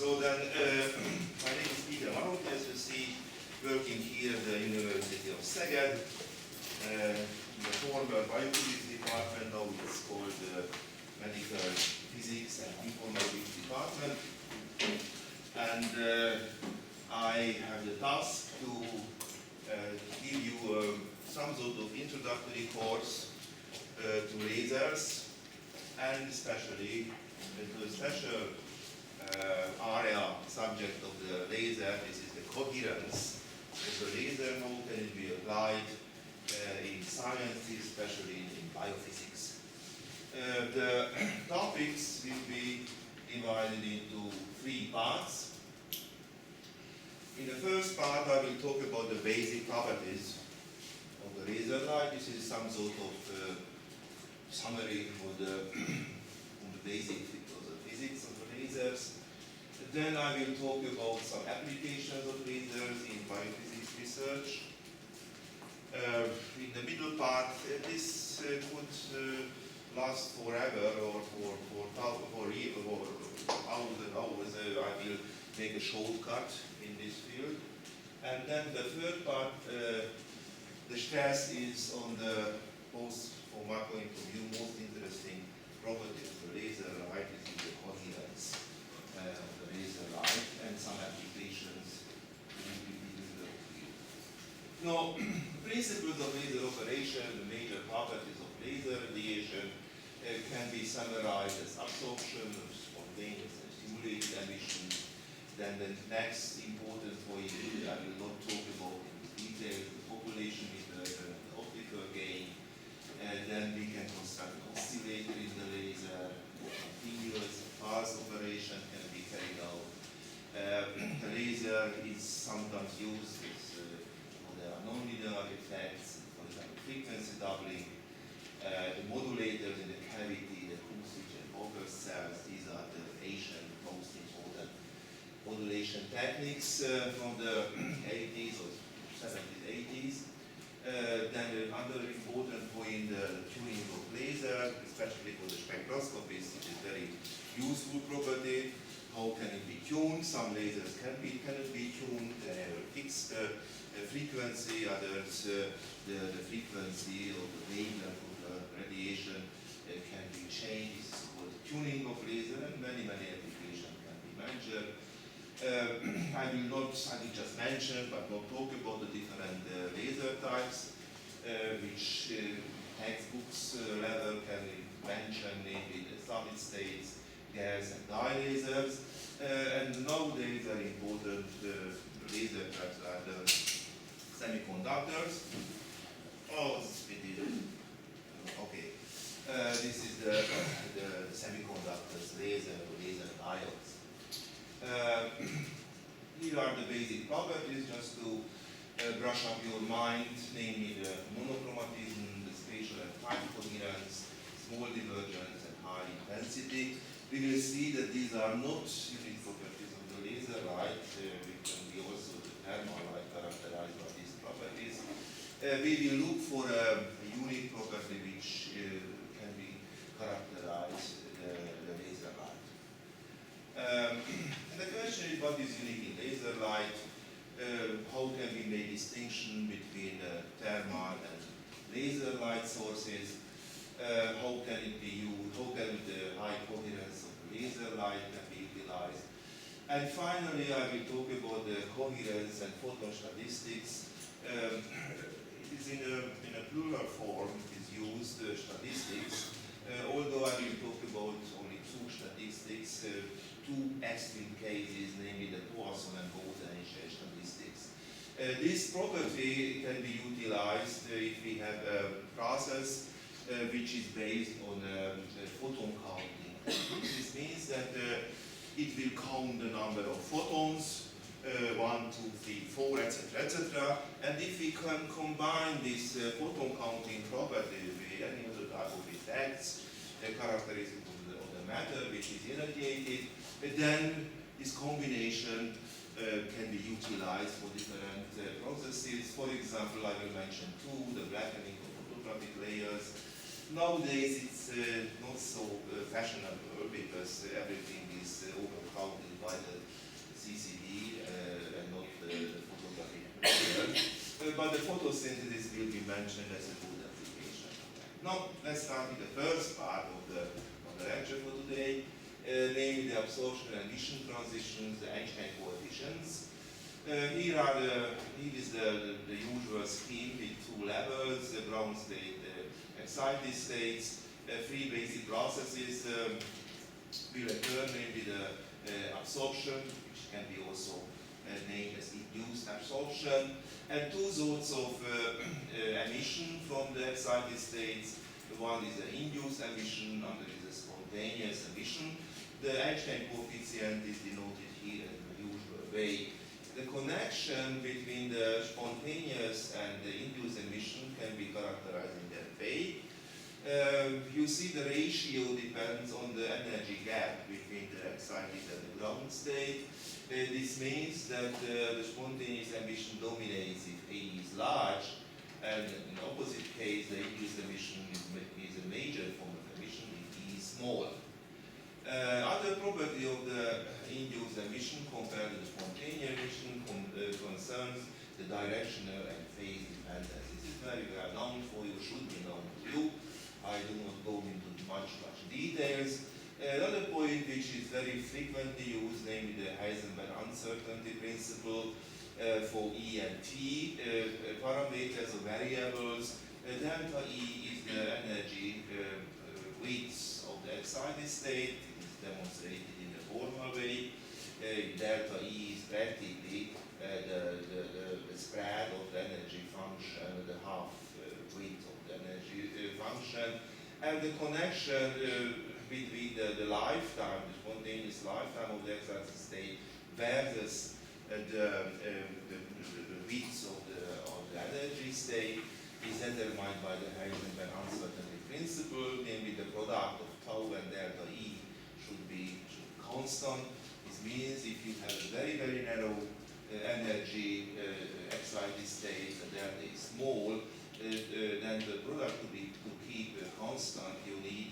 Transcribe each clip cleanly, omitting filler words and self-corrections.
So then, my name is Péter Maróti, as you see, working here at the University of Szeged, in the former biophysics department. Now it's called the Medical Physics and Informatics department. And I have the task to give you some sort of introductory course to lasers, and especially to a special area subject of the laser. This is the coherence of the laser. How can it be applied in science, especially in biophysics? The topics will be divided into three parts. In the first part, I will talk about the basic properties of the laser light. This is some sort of summary of the basic physics of the lasers. Then I will talk about some applications of lasers in biophysics research. In the middle part, this could last forever or for years or hours and hours. I will make a shortcut in this field. And then the third part, the stress is on the most, from my point of view, most interesting property of the laser light. This is the coherence of the laser light and some applications in the field. Now, principles of laser operation, the major properties of laser radiation can be summarized as absorption of spontaneous and stimulated emission. Then the next important point, I will not talk about in detail, the population meter, the optical gain. And then we can construct an oscillator in the laser, continuous pulse operation can be carried out. The laser is sometimes used as, there are nonlinear effects, for example, frequency doubling. The modulators in the cavity, the acoustic and vocal cells, these are the ancient, most important modulation techniques from the 80s or 70s, 80s. Then another important point, the tuning of laser, especially for the spectroscopists, it is very useful property. How can it be tuned? Some lasers cannot be tuned. They have a fixed frequency. Others, the frequency of the wavelength of the radiation can be changed. This is called tuning of laser, and many applications can be measured. I will just mention, but not talk about the different laser types, which textbooks level can mention, namely the solid states, gas and dye lasers. And nowadays very important laser types are the semiconductors. Oh, okay. This is the semiconductors laser diodes. Here are the basic properties, just to brush up your mind, namely the monochromatism, the spatial and time coherence, small divergence, and high intensity. We will see that these are not unique properties of the laser light. We can be also the thermal light characterized by these properties. We will look for a unique property which can be characterized the laser light. And the question is, what is unique in laser light? How can we make distinction between thermal and laser light sources? How can it be used? How can the high coherence of laser light can be utilized? And finally, I will talk about the coherence and photon statistics. It is in a plural form. It is used statistics. Although I will talk about only two statistics, two extreme cases, namely the Poisson and Bose statistics. This property can be utilized if we have a process which is based on photon counting. This means that it will count the number of photons, 1, 2, 3, 4, etc., etc. And if we can combine this photon counting property with any other type of effects, characteristic of the matter which is irradiated, then this combination can be utilized for different processes. For example, I will mention two, the blackening of photographic layers. Nowadays it's not so fashionable because everything is overcrowded by the but the photosynthesis will be mentioned as a good application. Now, let's start with the first part of the lecture for today, namely the absorption and emission transitions, the Einstein coefficients. Here is the usual scheme with two levels, the ground state, excited states, three basic processes will occur, namely the absorption, which can be also named as induced absorption, and two sorts of emission from the excited states. One is the induced emission, another is the spontaneous emission. The Einstein coefficient is denoted here in the usual way. The connection between the spontaneous and the induced emission can be characterized in that way. You see the ratio depends on the energy gap between the excited and the ground state. This means that the spontaneous emission dominates if A is large, and in the opposite case, the induced emission is a major form of emission if E is small. Other property of the induced emission compared to the spontaneous emission concerns the directional and phase dependence. This is very well known for you, should be known to you. I do not go into much details. Another point which is very frequently used, namely the Heisenberg uncertainty principle for E and T parameters or variables. Delta E is the energy width of the excited state. It is demonstrated in the formal way. Delta E is practically the spread of the energy function, the half width of the energy function, and the connection between the lifetime, the spontaneous lifetime of the excited state versus the width of the energy state is determined by the Heisenberg uncertainty principle, namely the product of tau and delta E should be constant. This means if you have a very, very narrow energy excited state and delta is small, then the product to keep constant, you need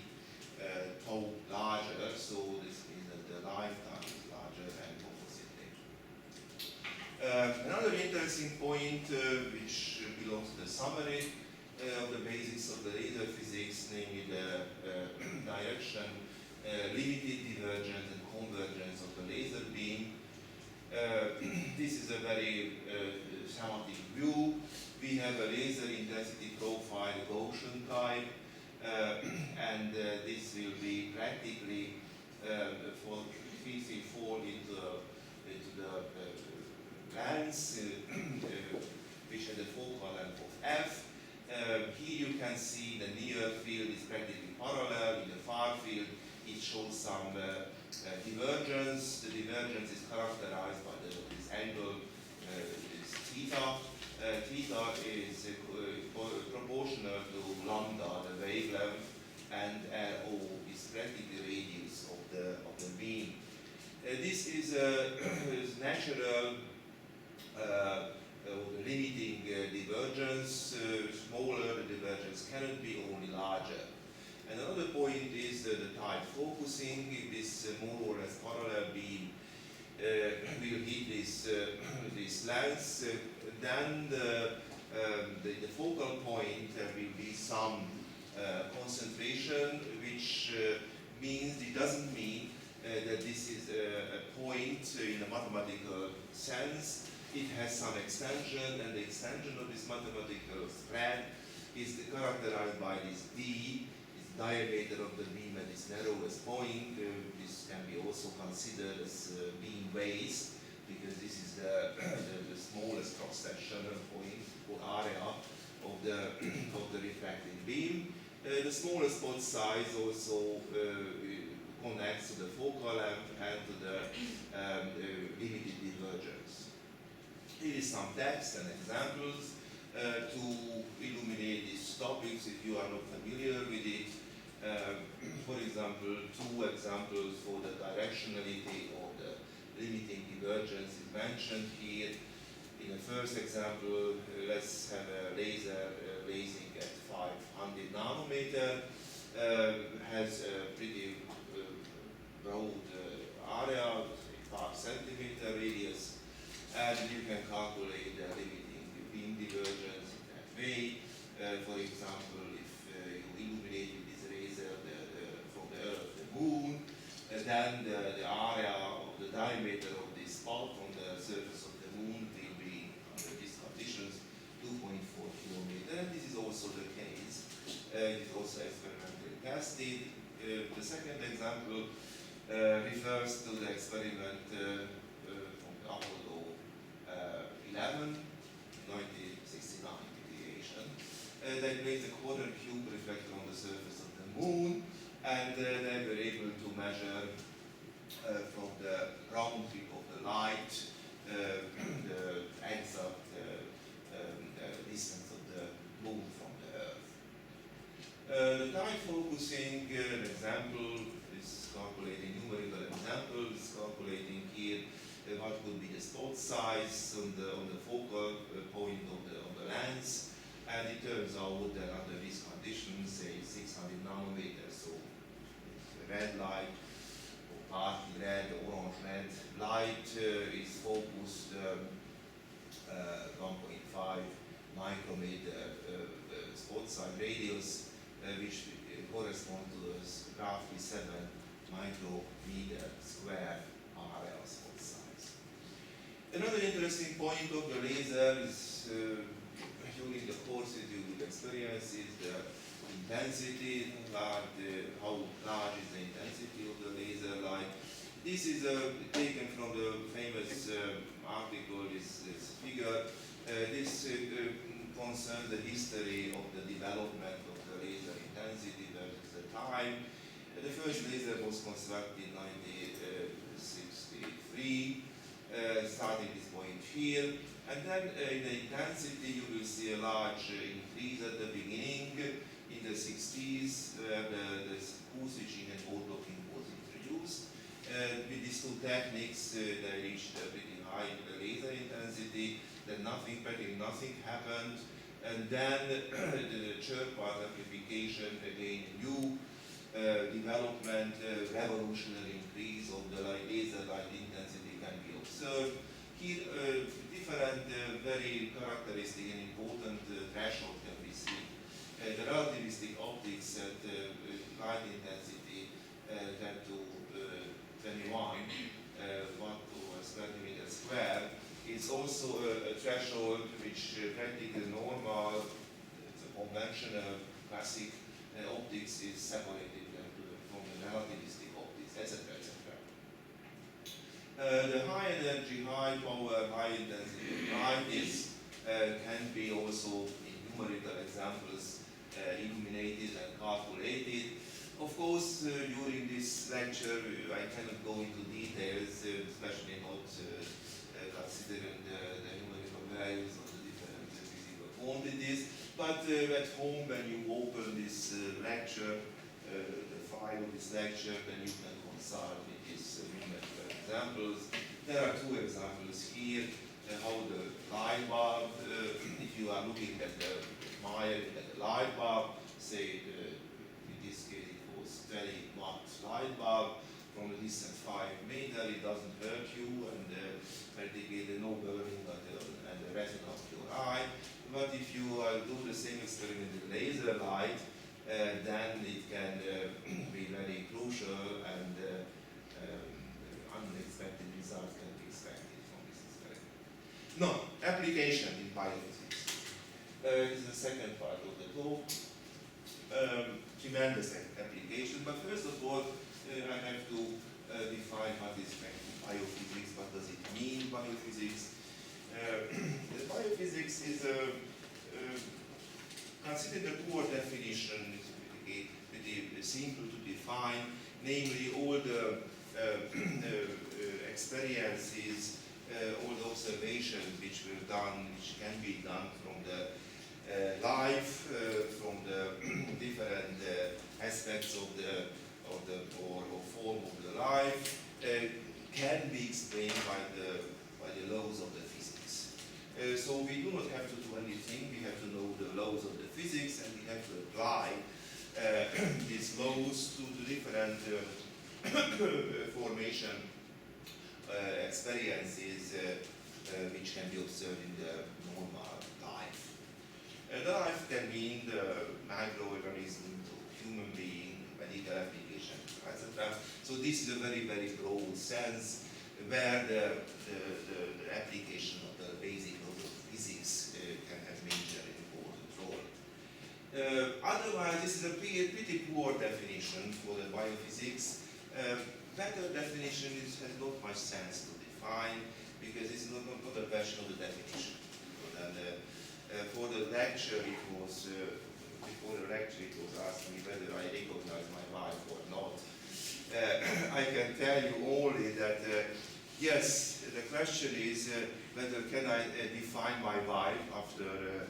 tau larger, so this means that the lifetime is larger and oppositely. Another interesting point which belongs to the summary of the basics of the laser physics, namely the direction, limited divergence and convergence of the laser beam. This is a very schematic view. We have a laser intensity profile Gaussian type, and this will be practically for if we fall into the lens which has a focal length of f. Here you can see the near field is practically parallel. In the far field, it shows some divergence. The divergence is characterized by this angle is theta. Theta is proportional to lambda, the wavelength, and O is practically radius of the beam. This is a natural limiting divergence. Smaller the divergence cannot be, only larger. And another point is the tight focusing. If this more or less parallel beam will hit this lens, then the focal point will be some concentration, which means it doesn't mean that this is a point in a mathematical sense. It has some extension, and the extension of this mathematical spread is characterized by this D, this diameter of the beam at its narrowest point. This can be also considered as beam waist, because this is the smallest cross-sectional point or area of the refracting beam. The smallest spot size also connects to the focal length and to the limited divergence. Here is some text and examples to illuminate these topics if you are not familiar with it. For example, two examples for the directionality or the limiting divergence is mentioned here. In the first example, let's have a laser lasing at 500 nanometer, has a pretty broad area, 5 centimeter radius, and you can calculate the limiting beam divergence in that way. For example, if you illuminate with this laser from the Earth, the Moon, then the area of the diameter of this spot on the surface of the Moon will be, under these conditions, 2.4 kilometers. And this is also the case. It is also experimentally tested. The second example refers to the experiment from the Apollo 11, 1969 deviation. They placed a quarter cube reflector on the surface of the Moon, and they were able to measure from the round trip of the light the exact distance of the Moon from the Earth. The time focusing example is calculating numerical examples, calculating here what could be the spot size on the focal point of the lens, and it turns out that under these conditions, say 600 nanometers, so red light, or partly red, orange red light is focused 1.5 micrometer spot size radius, which correspond to roughly 7 micrometer square area spot size. Another interesting point of the laser is during the courses you will experience is the intensity, how large is the intensity of the laser light. This is taken from the famous article, this figure. This concerns the history of the development of the laser intensity versus the time. The first laser was constructed in 1963, starting this point here. And then in the intensity you will see a large increase at the beginning. In the 60s, the Q switching and mode locking was introduced. With these two techniques, they reached a pretty high laser intensity. Then practically nothing happened. And then the chirp amplification, again, new development, revolutionary increase of the laser light intensity can be observed. Here, different, very characteristic and important threshold can be seen. The relativistic optics at light intensity 10 to 21 watt per centimeter square is also a threshold which practically normal, it's a conventional classic optics is separated from the relativistic optics, etc. The high energy, high power, high intensity light can be also in numerical examples illuminated and calculated. Of course, during this lecture, I cannot go into details, especially not considering the numerical values of the different physical quantities. But at home, when you open this lecture, the file of this lecture, then you can consult with these numerical examples. There are two examples here, how the light bulb, if you are looking at the light bulb, say in this case it was 20 watt light bulb from a distance 5 meter, it doesn't hurt you and practically no burning at the retina of your eye. But if you do the same experiment with laser light, then it can be very crucial and unexpected results can be expected from this experiment. Now, application in biophysics. This is the second part of the talk. Tremendous application, but first of all, I have to define what is biophysics, what does it mean, biophysics. The biophysics is considered the core definition, is pretty simple to define, namely all the experiences, all the observations which were done, which can be done from the life, from the different aspects of the form of the life, can be explained by the laws of the physics. So we do not have to do anything, we have to know the laws of the physics and we have to apply these laws to the different formation experiences which can be observed in the normal life. The life can mean the microorganism, human being, medical application, etc. So this is a very, very broad sense where the application of the basic laws of physics can have major important role. Otherwise, this is a pretty poor definition for the biophysics. Better definition has not much sense to define because it's not a question of the definition. For the lecture, before the lecture, it was asking me whether I recognize my wife or not. I can tell you only that yes, the question is whether can I define my wife after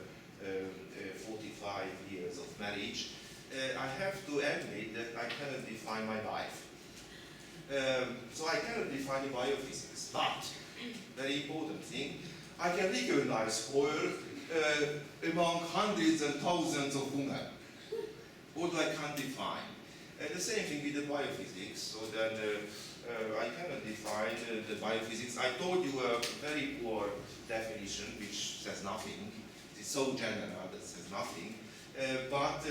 45 years of marriage. I have to admit that I cannot define my wife. So I cannot define the biophysics, but very important thing, I can recognize her among hundreds and thousands of women, although I can't define. The same thing with the biophysics, so then I cannot define the biophysics. I told you a very poor definition which says nothing. It's so general that says nothing. But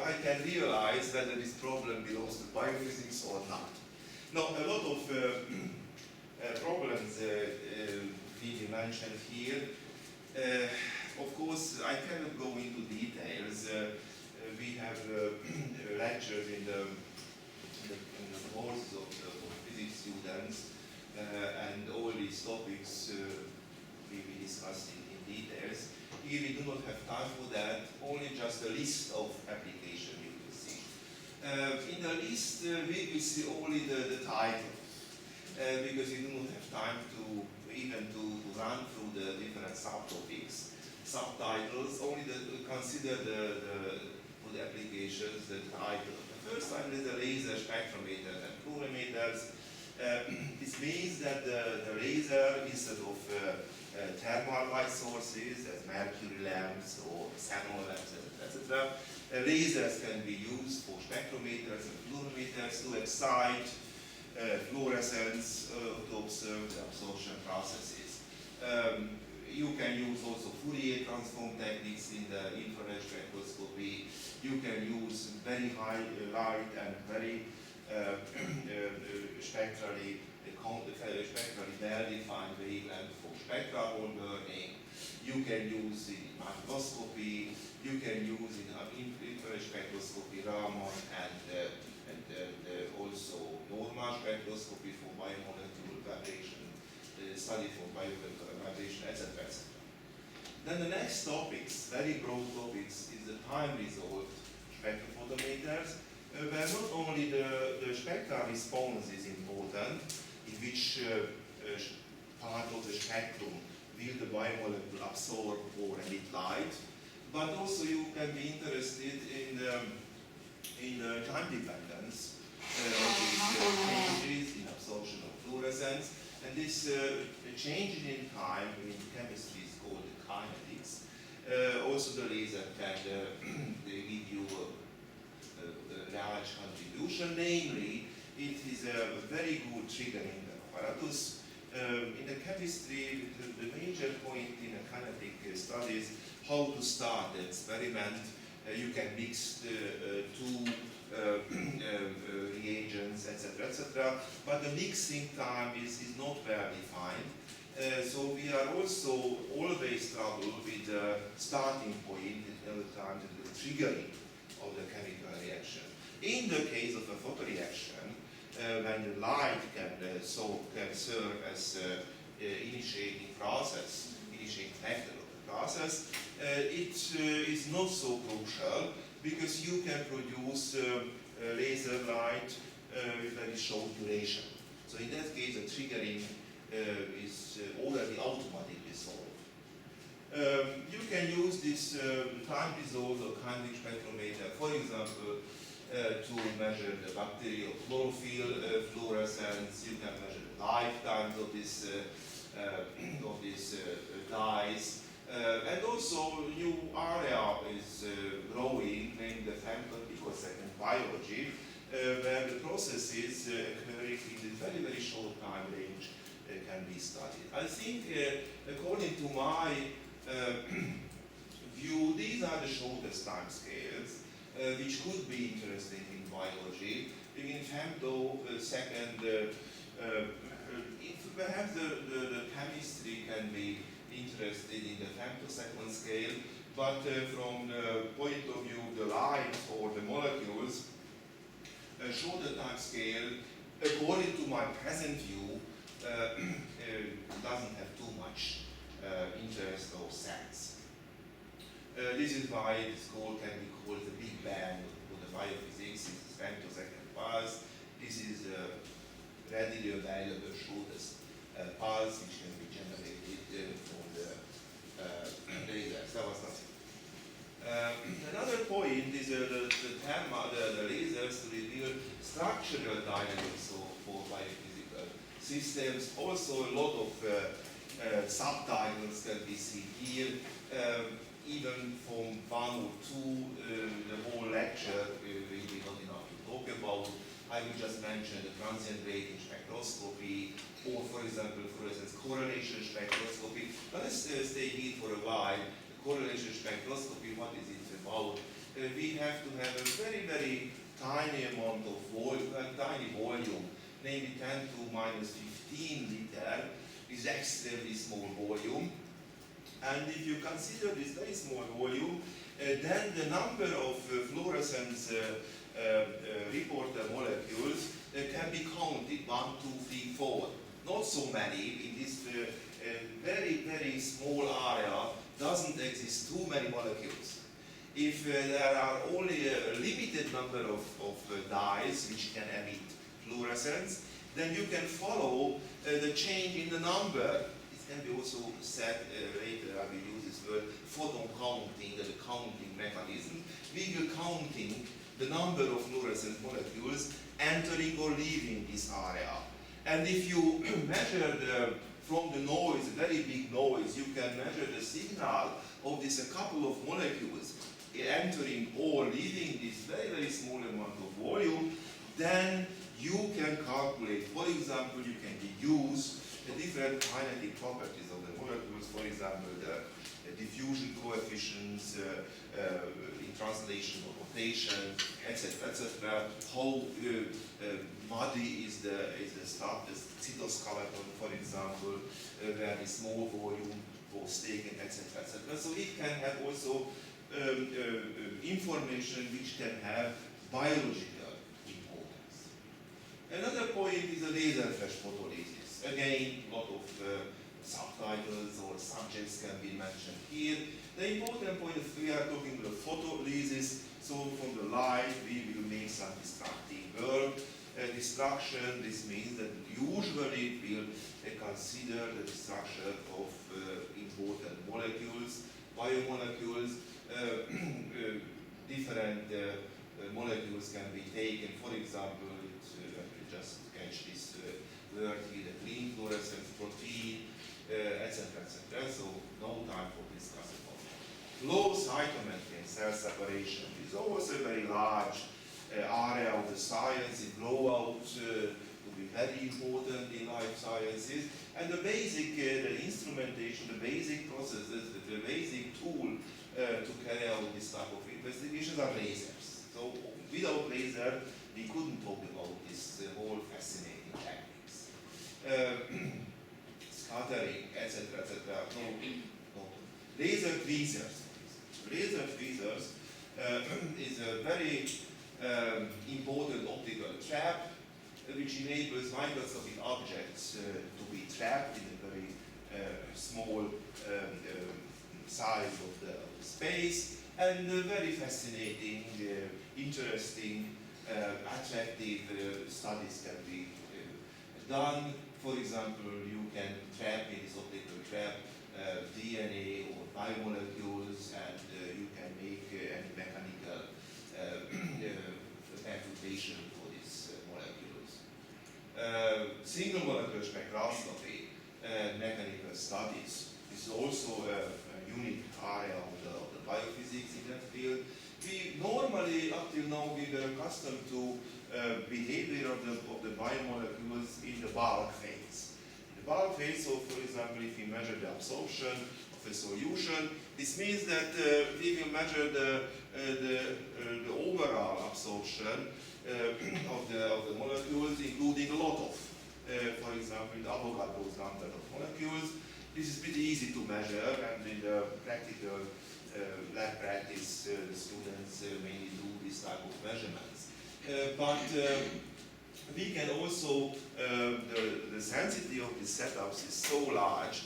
I can realize whether this problem belongs to biophysics or not. Now, a lot of problems being mentioned here. Of course, I cannot go into details. We have lectures in the courses of physics students, and all these topics we will discuss in details. Here we do not have time for that, only just a list of applications we will see. In the list, we will see only the title, because we do not have time to even to run through the different subtopics. Subtitles, only consider for the applications, the title. The first one is the laser spectrometers and colorimeters. This means that the laser, instead of thermal light sources, as mercury lamps or xenon lamps, etc., lasers can be used for spectrometers and colorimeters to excite fluorescence to observe the absorption processes. You can use also Fourier transform techniques in the infrared spectroscopy. You can use very high light and very spectrally well-defined wavelength for spectral hole burning. You can use in microscopy. You can use in infrared spectroscopy Raman and also normal spectroscopy for biomolecular vibration, study for biomolecular vibration, etc. Then the next topics, very broad topics, is the time-resolved spectrophotometers, where not only the spectral response is important, in which part of the spectrum will the biomolecule absorb or emit light, but also you can be interested in the time dependence of these changes in absorption of fluorescence. And this change in time in chemistry is called the kinetics. Also the laser can give you a large contribution. Namely, it is a very good triggering apparatus. In the chemistry, the major point in a kinetic studies how to start the experiment. You can mix two reagents, etc., but the mixing time is not well defined. So we are also always trouble with the starting point at other times and the triggering of the chemical reaction. In the case of a photoreaction, when the light can serve as initiating process, initiating factor of the process, it is not so crucial because you can produce laser light with very short duration. So in that case, the triggering is already automatically solved. You can use this time-resolved or kinetic spectrometer, for example, to measure the bacterial chlorophyll fluorescence. You can measure the lifetimes of these dyes. And also, new area is growing, named the femto picosecond biology, where the processes occurring in this very, very short time range can be studied. I think, according to my view, these are the shortest time scales, which could be interesting in biology. In femtosecond, perhaps the chemistry can be interested in the femtosecond scale, but from the point of view of the light or the molecules, a shorter time scale, according to my present view, doesn't have too much interest or sense. This is why this can be called the Big Bang or the biophysics. This is femtosecond pulse. This is readily available shortest pulse which can be generated from the lasers. That was nothing. Another point is the lasers reveal structural dynamics for biophysical systems. Also, a lot of subtitles can be seen here. Even from one or two, the whole lecture will be not enough to talk about. I will just mention the transient rate in spectroscopy, or for example, fluorescence correlation spectroscopy. But let's stay here for a while. The correlation spectroscopy, what is it about? We have to have a very, very tiny amount of tiny volume, namely 10 to minus 15 liter, is extremely small volume. And if you consider this very small volume, then the number of fluorescence reporter molecules can be counted, 1, 2, 3, 4. Not so many. In this very, very small area doesn't exist too many molecules. If there are only a limited number of dyes which can emit fluorescence, then you can follow the change in the number. It can be also said later, I will use this word, photon counting, the counting mechanism. We will counting the number of fluorescent molecules entering or leaving this area. And if you measure from the noise, a very big noise, you can measure the signal of this a couple of molecules entering or leaving this very, very small amount of volume, then you can calculate, for example, you can use the different kinetic properties of the molecules, for example, the diffusion coefficients, in translation or rotation, etc., etc. How muddy is the cytoskeleton, for example, where the small volume was taken, etc., etc. So it can have also information which can have biological importance. Another point is the laser flash photolysis. Again, a lot of subtitles or subjects can be mentioned here. The important point is we are talking about photolysis, so from the light we will make some destructive work. Destruction, this means that usually we will consider the destruction of important molecules, biomolecules. Different molecules can be taken. For example, just catch this word here, the green fluorescent protein, etc., etc. So no time for discussing about that. Low cytometry and cell separation is also a very large area of the science. In blowout to be very important in life sciences. And the basic, the instrumentation, the basic processes, the basic tool to carry out this type of investigations are lasers. So without laser, we couldn't talk about this whole fascinating techniques. Scattering, etc., etc. No. Laser tweezers. Laser tweezers is a very important optical trap which enables microscopic objects to be trapped in a very small size of the space, and very fascinating, interesting, attractive studies can be done. For example, you can trap in this optical trap DNA or biomolecules, and you can make any mechanical amputation for these molecules. Single molecular spectroscopy mechanical studies is also a unique area of the biophysics in that field. We normally, up till now, we were accustomed to behavior of the biomolecules in the bulk phase. In the bulk phase. So for example, if we measure the absorption of a solution, this means that we will measure the overall absorption of the molecules, including a lot of, for example, the Avogadro's number of molecules. This is pretty easy to measure, and in the practical lab practice, the students mainly do this type of measurements. But we can also, the sensitivity of these setups is so large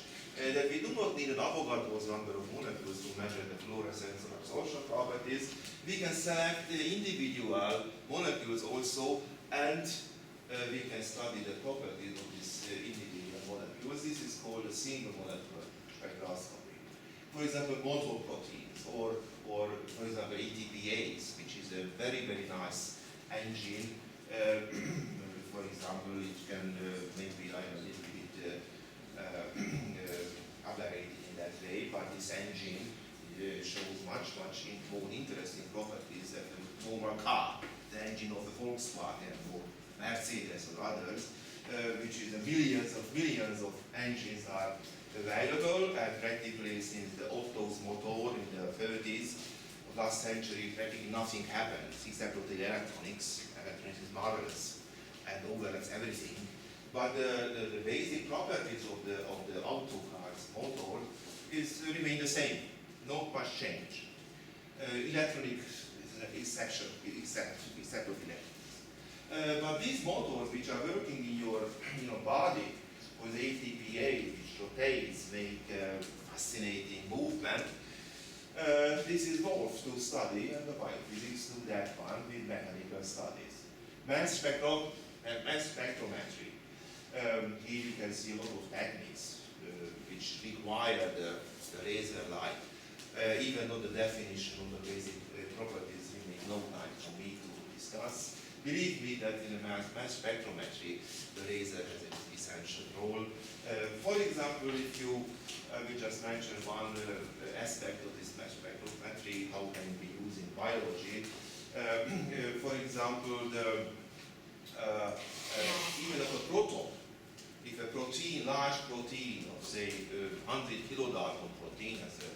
that we do not need an Avogadro's number of molecules to measure the fluorescence or absorption properties. We can select the individual molecules also, and we can study the properties of these individual molecules. This is called a single molecular spectroscopy. For example, motor proteins, or for example, ATPase, which is a very, very nice engine. For example, it can maybe I'm a little bit aberrated in that way, but this engine shows much more interesting properties than the normal car, the engine of the Volkswagen or Mercedes or others, which is millions of engines are available, and practically since the Otto's motor in the 30s of last century, practically nothing happened except with the electronics. Electronics is marvelous and overlaps everything. But the basic properties of the auto car's motor remain the same. Not much change. Electronics is an exception, except of electronics. But these motors, which are working in your body with ATPase, which rotates, make fascinating movement, this is worth to study, and the biophysics do that one with mechanical studies. Mass spectrometry. Here you can see a lot of techniques which require the laser light. Even though the definition of the basic properties remain no time for me to discuss. Believe me that in the mass spectrometry, the laser has an essential role. For example, if you, we just mentioned one aspect of this mass spectrometry, how can it be used in biology. For example, even of a proton, if a protein, large protein of say 100 kilodalton protein as a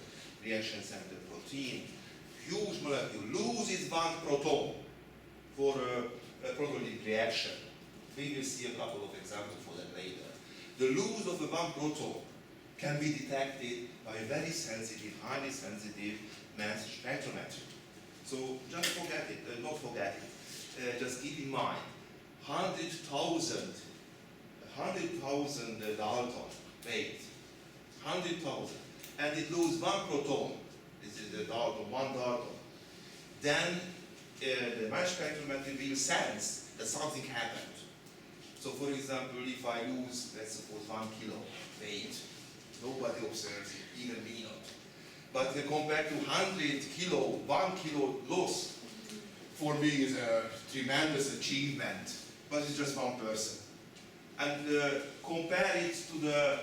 reaction center protein, huge molecule loses one proton for a protolytic reaction. We will see a couple of examples for that later. The loss of one proton can be detected by a very sensitive, highly sensitive mass spectrometry. So just forget it, not forget it. Just keep in mind, 100,000 Dalton weight, 100,000, and it loses one proton. This is the Dalton, one Dalton. Then the mass spectrometry will sense that something happened. So for example, if I lose, let's suppose 1 kilo weight, nobody observes it, even me not. But compared to 100 kilo, 1 kilo loss, for me is a tremendous achievement, but it's just one person. And compare it to the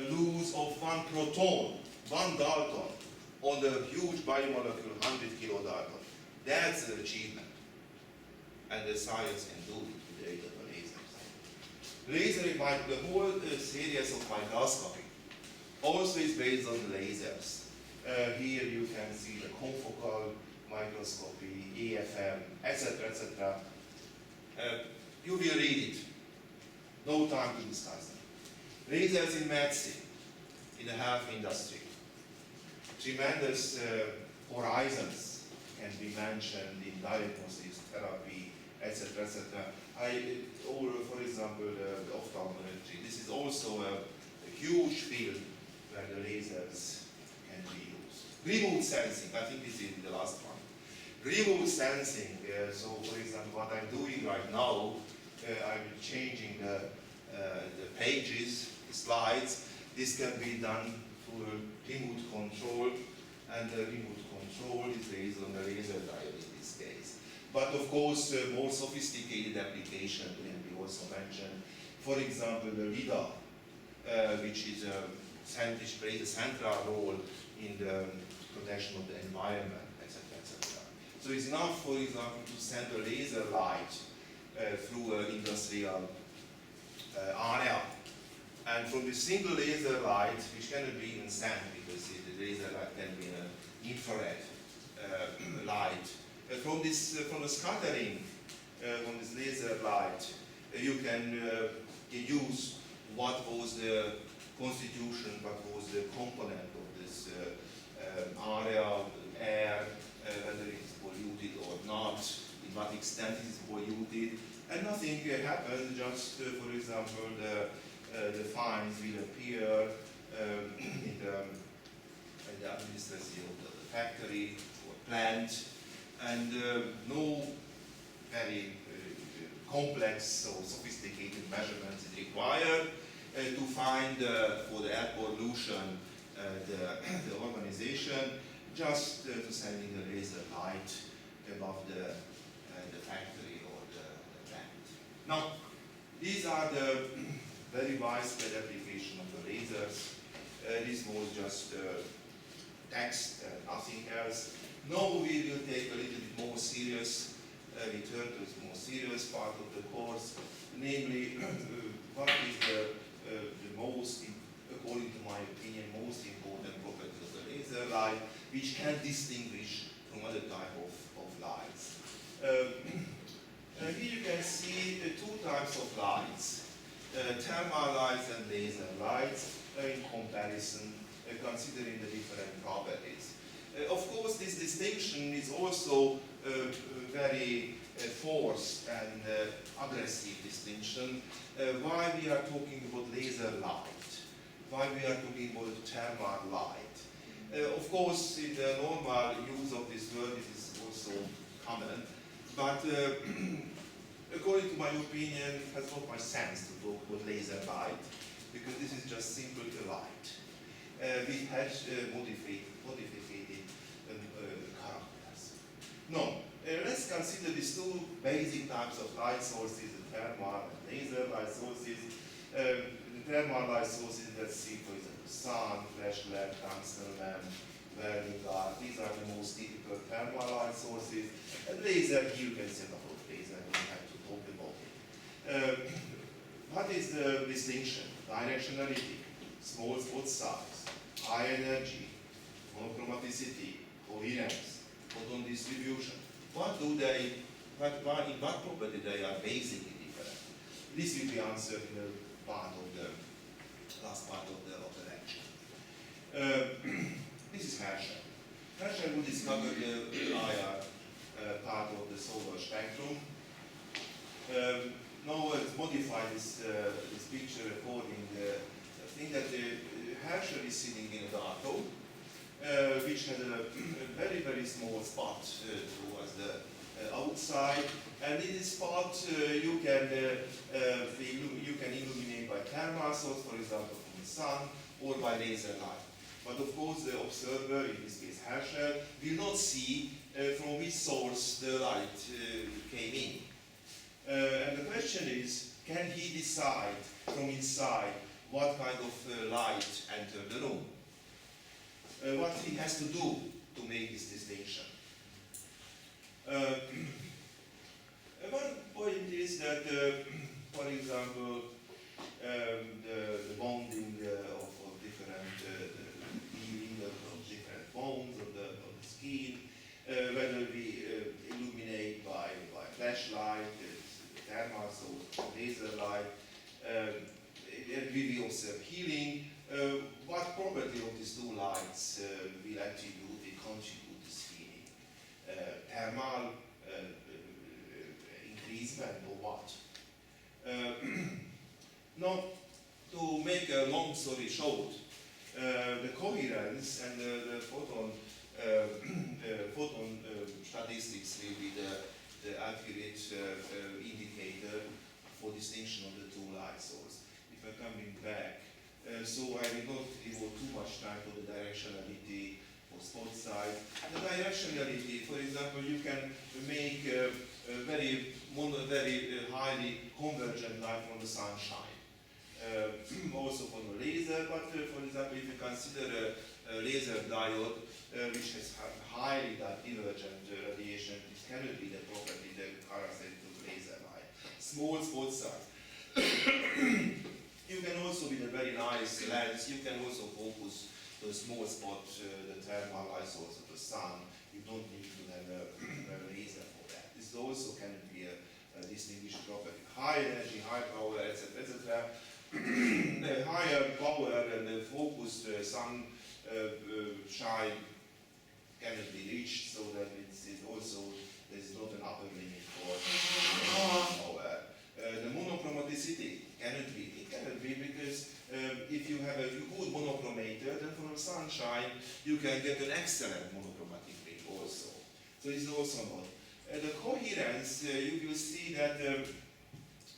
loss of 1 proton, 1 Dalton, on the huge biomolecule 100 kilodalton. That's an achievement. And the science can do it with the aid of the lasers. The whole series of microscopy also is based on the lasers. Here you can see the confocal microscopy, AFM, etc., etc. You will read it. No time to discuss them. Lasers in medicine, in the health industry. Tremendous horizons can be mentioned in diagnosis, therapy, etc., etc. Or for example, the ophthalmology. This is also a huge field where the lasers can be used. Remote sensing, I think this is the last one. Remote sensing, so for example, what I'm doing right now, I'm changing the pages, the slides. This can be done through remote control, and the remote control is based on the laser diode in this case. But of course, more sophisticated application can be also mentioned. For example, the LIDAR, which is plays a central role in the protection of the environment, etc., etc. So it's enough, for example, to send a laser light through an industrial area, And from the single laser light, which cannot be even sent because the laser light can be an infrared light. From the scattering from this laser light, you can use what was the constitution, what was the component of this area, air, whether it's polluted or not, in what extent it is polluted, and nothing happens. Just, for example, the fines will appear in the administration of the factory or plant, and no very complex or sophisticated measurements is required to find for the air pollution the organization, just to send in the laser light above the factory or the plant. Now, these are the very widespread application of the lasers. This was just text and nothing else. Now we will take a little bit more serious, return to the more serious part of the course, namely what is the most, according to my opinion, most important property of the laser light, which can distinguish from other type of lights. Here you can see two types of lights, thermal lights and laser lights, in comparison, considering the different properties. Of course, this distinction is also very forced and aggressive distinction. Why we are talking about laser light? Why we are talking about thermal light? Of course, in the normal use of this word, it is also common, but according to my opinion, it has not much sense to talk about laser light, because this is just simply a light. We had modified characters. Now, let's consider these two basic types of light sources, the thermal and laser light sources. The thermal light sources, let's see, for example, sun, flashlight, tungsten lamp, welding guard. These are the most typical thermal light sources. And laser, here you can see about laser, we don't have to talk about it. What is the distinction? Directionality, small spot size, high energy, monochromaticity, coherence, photon distribution. What do they, in what property they are basically different? This will be answered in the part of the last part of the lecture. This is Herschel. Herschel who discovered the IR part of the solar spectrum. Now let's modify this picture according to the thing that Herschel is sitting in a dark hole, which has a very, very small spot towards the outside. And in this spot you can illuminate by thermal source, for example from the sun, or by laser light. But of course the observer, in this case Herschel, will not see from which source the light came in. And the question is, can he decide from inside what kind of light entered the room? What he has to do to make this distinction? One point is that, for example, the bonding of different healing of different bones of the skin, whether we illuminate by flashlight, thermal source, laser light, and we will observe healing. What property of these two lights will actually contribute this healing? Thermal increasement or what? Now, to make a long story short, the coherence and the photon statistics will be the accurate indicator for distinction of the two light sources. If I'm coming back, so I will not devote too much time to the directionality for spot size. The directionality, for example, you can make a very highly convergent light from the sunshine. Also from the laser, but for example, if you consider a laser diode which has highly divergent radiation, this cannot be the property, the characteristic of laser light. Small spot size. You can also, with a very nice lens, you can also focus the small spot, the thermal light source of the sun. You don't need to have a laser for that. This also can be a distinguishing property. High energy, high power, etc., etc. The higher power and the focused sun shine cannot be reached, so that it's also there's not an upper limit for power. The monochromaticity cannot be. It cannot be because if you have a good monochromator, then from sunshine you can get an excellent monochromatic ring also. So it's also not. The coherence, you will see that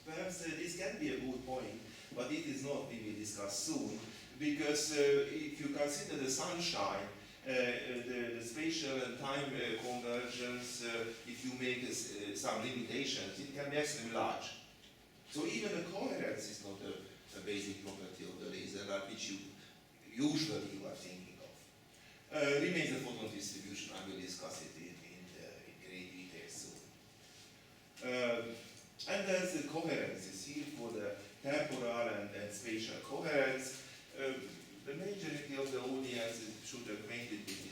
perhaps this can be a good point, but it is not. We will discuss soon, because if you consider the sunshine, the spatial and time convergence, if you make some limitations, it can be extremely large. So even the coherence is not a basic property of the laser, which you usually are thinking of. Remains the photon distribution. I will discuss it in great detail soon. And there's the coherence. You see, for the temporal and spatial coherence, the majority of the audience should be acquainted with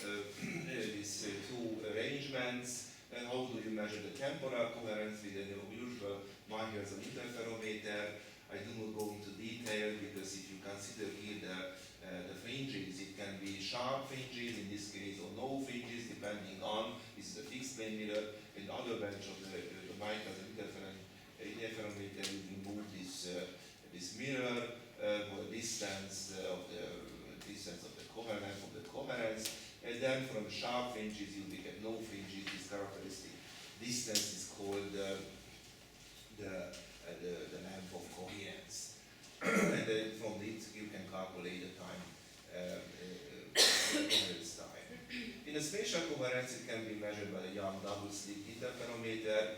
these two arrangements. How do you measure the temporal coherence with the usual Michelson interferometer? I do not go into detail, because if you consider here the fringes, it can be sharp fringes in this case, or no fringes, depending on, this is a fixed plane mirror. In the other bench of the Michelson interferometer, you can move this mirror for the distance of the coherence, and then from the sharp fringes you will get no fringes. This characteristic distance is called the length of coherence, and then from it you can calculate the time, coherence time. In a spatial coherence, it can be measured by a Young double-slit interferometer.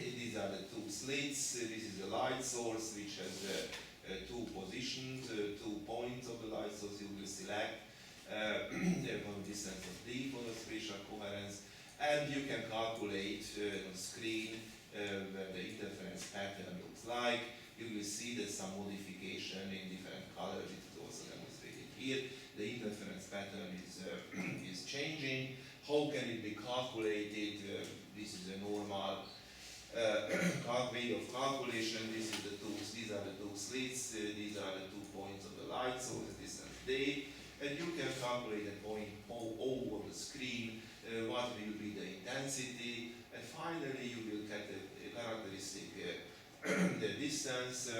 These are the two slits. This is the light source, which has two positions, 2 points of the light source you will select. One distance of d for the spatial coherence, and you can calculate on screen where the interference pattern looks like. You will see that some modification in different colors. It is also demonstrated here. The interference pattern is changing. How can it be calculated? This is a normal way of calculation. These are the two slits. These are the 2 points of the light source, distance d. And you can calculate a point O on the screen, what will be the intensity, and finally you will get a characteristic the distance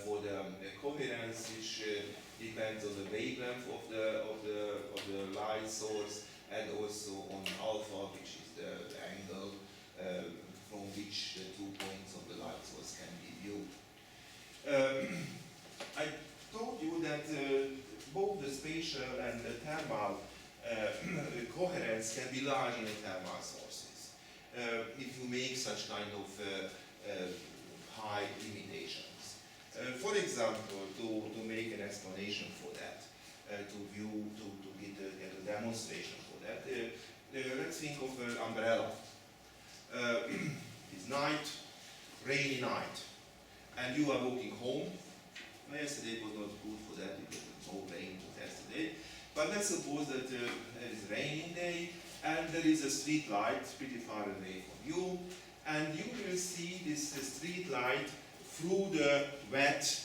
for the coherence, which depends on the wavelength of the light source, and also on alpha, which is the angle from which the 2 points of the light source can be viewed. I told you that both the spatial and the thermal coherence can be large in the thermal sources if you make such kind of high limitations. For example, to make an explanation for that, to get a demonstration for that, let's think of an umbrella. It's night, rainy night, and you are walking home. Yesterday was not good for that because it's all rain yesterday. But let's suppose that there is a rainy day and there is a street light pretty far away from you, and you will see this street light through the wet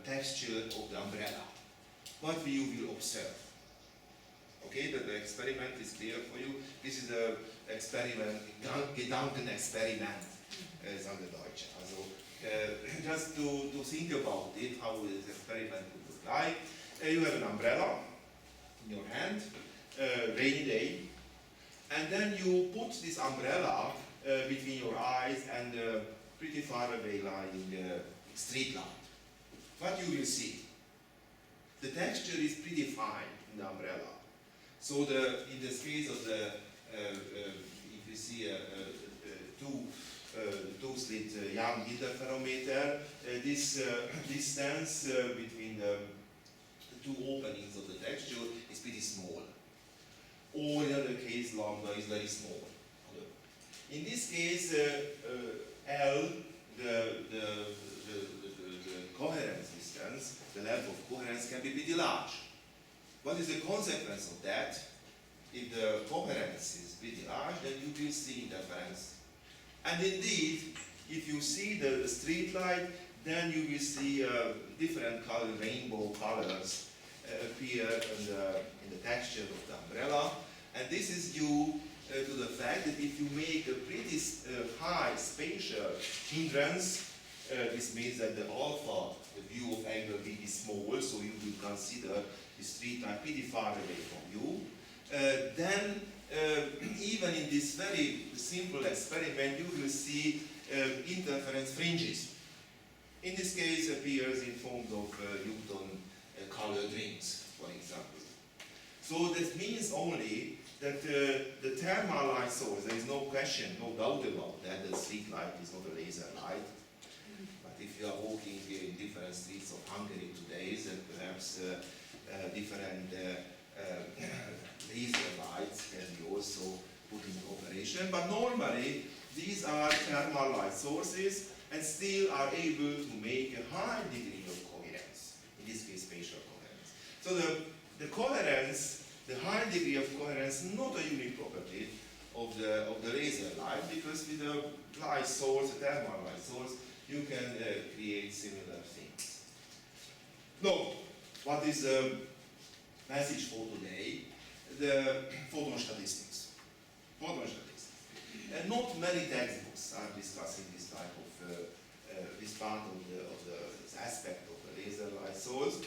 texture of the umbrella. What you will observe? Okay, the experiment is clear for you. This is the experiment, Gedankenexperiment, sagen wir Deutsch. Also, just to think about it, how this experiment would look like. You have an umbrella in your hand, rainy day, and then you put this umbrella between your eyes and pretty far away lying street light. What you will see? The texture is pretty fine in the umbrella. So in this case of the, if you see two-slit Young interferometer, this distance between the two openings of the texture is pretty small. Or in other case, lambda is very small. In this case, L, the coherence distance, the length of coherence can be pretty large. What is the consequence of that? If the coherence is pretty large, then you will see interference. And indeed, if you see the street light, then you will see different color, rainbow colors appear in the texture of the umbrella. And this is due to the fact that if you make a pretty high spatial hindrance, this means that the alpha, the view of angle will be small, so you will consider the street light pretty far away from you. Then, even in this very simple experiment, you will see interference fringes. In this case, appears in form of Newton colored rings, for example. So that means only that the thermal light source, there is no question, no doubt about that, the street light is not a laser light. But if you are walking in different streets of Hungary today, then perhaps different laser lights can be also put into operation. But normally, these are thermal light sources and still are able to make a high degree of coherence, in this case spatial coherence. So the coherence, the high degree of coherence, not a unique property of the laser light, because with the light source, the thermal light source, you can create similar things. Now, what is the message for today? The photon statistics. Photon statistics. And not many textbooks are discussing this type of, this part of this aspect of the laser light source.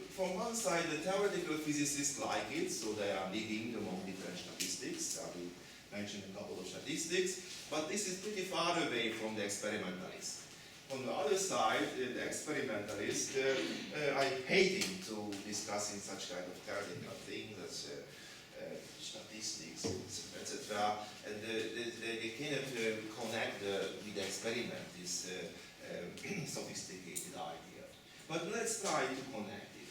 From one side, the theoretical physicists like it, so they are digging among different statistics. I will mention a couple of statistics, but this is pretty far away from the experimentalists. On the other side, the experimentalists are hating to discussing such kind of theoretical things as statistics, etc. And they cannot connect with the experiment this sophisticated idea. But let's try to connect it.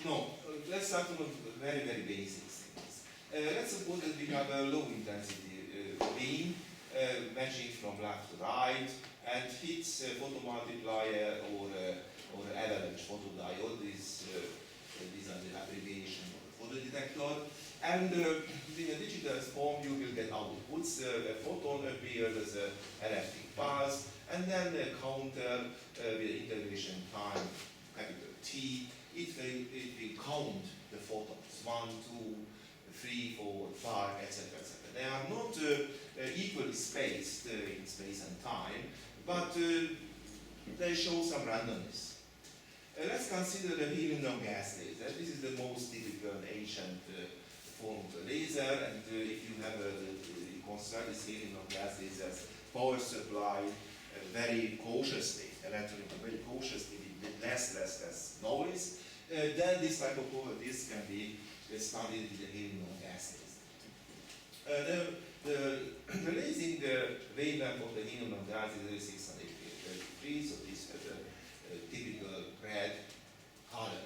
No, let's start from very, very basic things. Let's suppose that we have a low intensity beam matching from left to right and hits a photomultiplier or avalanche photodiode. These are the abbreviation of the photodetector. And in a digital form, you will get outputs. A photon appears as an electric pulse, and then a counter with integration time, capital T. It will count the photons, 1, 2, 3, 4, 5, etc., etc. They are not equally spaced in space and time, but they show some randomness. Let's consider the helium gas laser. This is the most typical ancient form of the laser, and if you have you construct this helium gas laser's power supply very cautiously, electronically very cautiously, with less noise, then this type of properties can be studied with the helium gas laser. The lasing wavelength of the helium gas is 633, so this has a typical red color.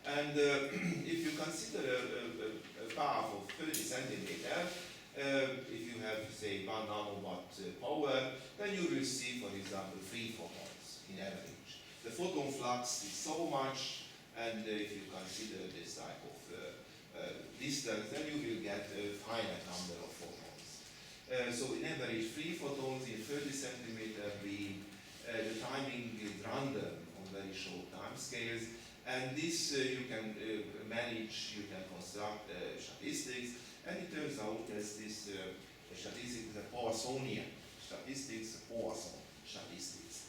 And if you consider a path of 30 centimeters, if you have, say, 1 nanowatt power, then you will see, for example, 3 photons in average. The photon flux is so much, and if you consider this type of distance, then you will get a finite number of photons. So in average, 3 photons in 30 centimeter beam. The timing is random on very short time scales, and this you can manage, you can construct statistics, and it turns out that this statistics is a Poissonian statistics, Poisson statistics.